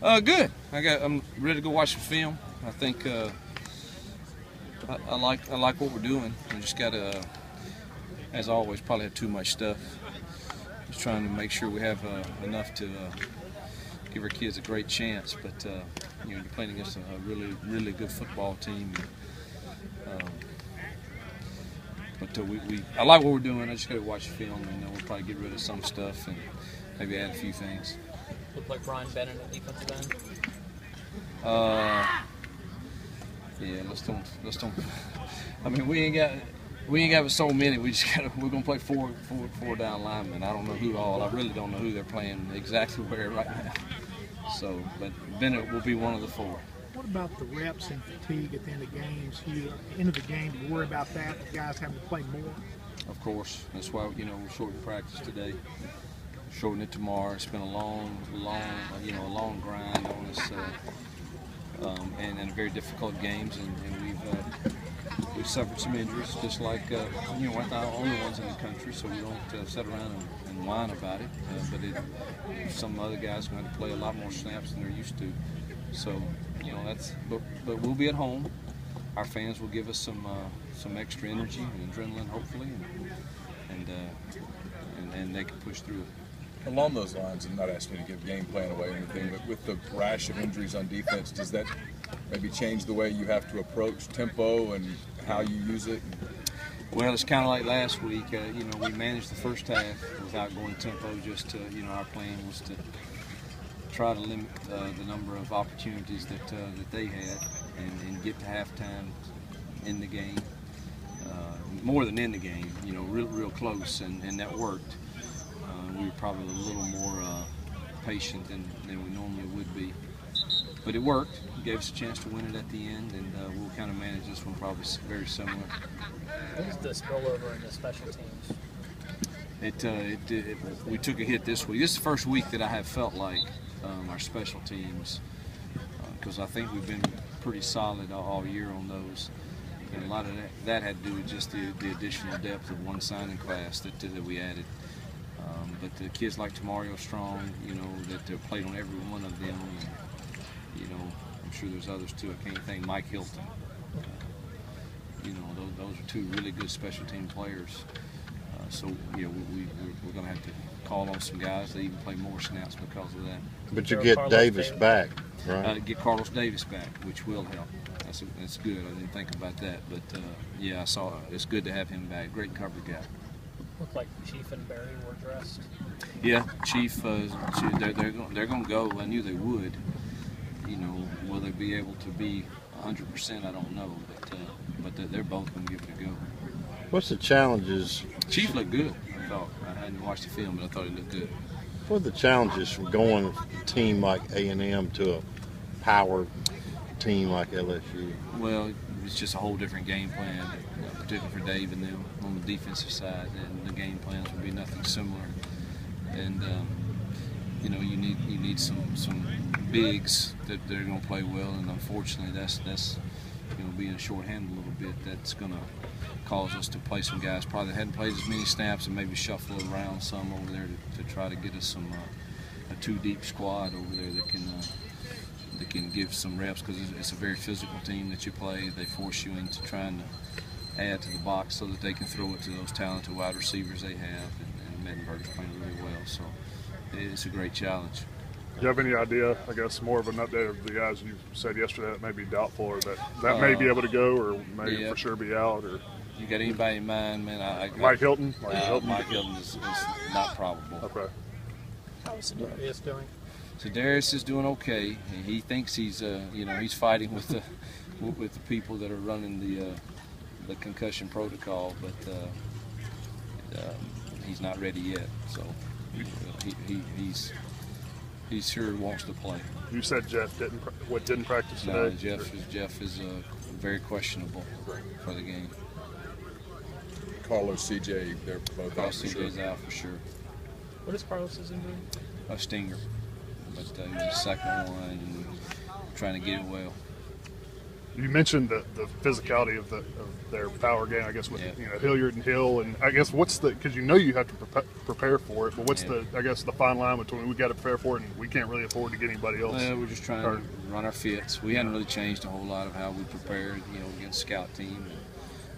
Good. I'm ready to go watch the film. I think I like what we're doing. We just got to, as always, probably have too much stuff. Just trying to make sure we have enough to give our kids a great chance. But you're playing against a really good football team. But I like what we're doing. I just got to watch the film, and we'll probably get rid of some stuff and maybe add a few things. Look like Brian Bennett at defensive end. Yeah, let's don't. I mean, we ain't got so many. We're gonna play four down linemen. I don't know who all. I really don't know who they're playing exactly where right now. So, but Bennett will be one of the four. What about the reps and fatigue at the end of games? End of the game, do you worry about that? The guys having to play more. Of course, that's why we're shortening practice today. Shorten it tomorrow. It's been a long grind on us, and very difficult games, and we've suffered some injuries, just like we're not the only ones in the country, so we don't sit around and whine about it. But some other guys are going to play a lot more snaps than they're used to. So but we'll be at home. Our fans will give us some extra energy and adrenaline, hopefully, and they can push through it. Along those lines, I'm not asking you to give game plan away or anything, but with the rash of injuries on defense, does that maybe change the way you have to approach tempo and how you use it? Well, it's kind of like last week. We managed the first half without going tempo. Just to, our plan was to try to limit the number of opportunities that they had and get to halftime in the game, more than in the game. Real close, and that worked. We were probably a little more patient than we normally would be. But it worked. It gave us a chance to win it at the end, and we'll kind of manage this one probably very similar. What is the spillover in the special teams? We took a hit this week. This is the first week that I have felt like our special teams, because I think we've been pretty solid all year on those. And a lot of that had to do with just the additional depth of one signing class that we added. But the kids like Tamario Strong, that played on every one of them. And, I'm sure there's others too. I can't think. Mike Hilton. Those are two really good special team players. So we're going to have to call on some guys that even play more snaps because of that. But you get Davis back, right? Get Carlos Davis back, which will help. That's good. I didn't think about that, but I saw it's good to have him back. Great cover guy. Looked like Chief and Barry were dressed. Yeah, Chief. They're going to go. I knew they would. Will they be able to be 100%? I don't know, but they're both going to give it a go. What's the challenges? Chief looked good. I thought. I hadn't watched the film, but I thought he looked good. What are the challenges from going from a team like A&M to a power team like LSU? Well, it's just a whole different game plan, particularly for Dave and them on the defensive side, and the game plans will be nothing similar. And you need some bigs that they're going to play well, and unfortunately that's being shorthanded a little bit. That's going to cause us to play some guys probably that hadn't played as many snaps and maybe shuffle around some over there to try to get us a two-deep squad over there that can give some reps, because it's a very physical team that you play. They force you into trying to add to the box so that they can throw it to those talented wide receivers they have, and Mettenberger's playing really well, so it's a great challenge. Do you have any idea, I guess, more of an update of the guys you said yesterday that may be doubtful or that may be able to go or may for sure be out? Or you got anybody in mind, man? Mike Hilton? Mike Hilton is not probable. Okay. How is Darius doing? So Darius is doing okay. He thinks he's he's fighting with the people that are running the concussion protocol, but he's not ready yet. So he sure wants to play. You said Jeff didn't practice today? No, Jeff is very questionable for the game. Carlos, CJ, they're both out. CJ's out for sure. What is Carlos's injury? A stinger, but he was the second one and trying to get it well. You mentioned the physicality of their power game, I guess, with Hilliard and Hill, and I guess what's the, because you have to prepare for it, but what's the fine line between we got to prepare for it and we can't really afford to get anybody else? Well, we're just trying to run our fits. We hadn't really changed a whole lot of how we prepared, against scout team. And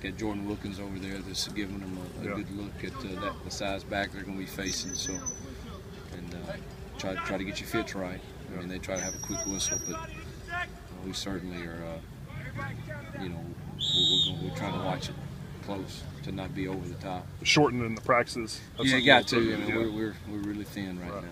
get Jordan Wilkins over there that's giving them a good look at the size back they're going to be facing. So, and try to get your fits right. I mean, they try to have a quick whistle, but we certainly are. We're trying to watch it close to not be over the top. Shortening the practices. Yeah, you got to. I mean, we're really thin right now.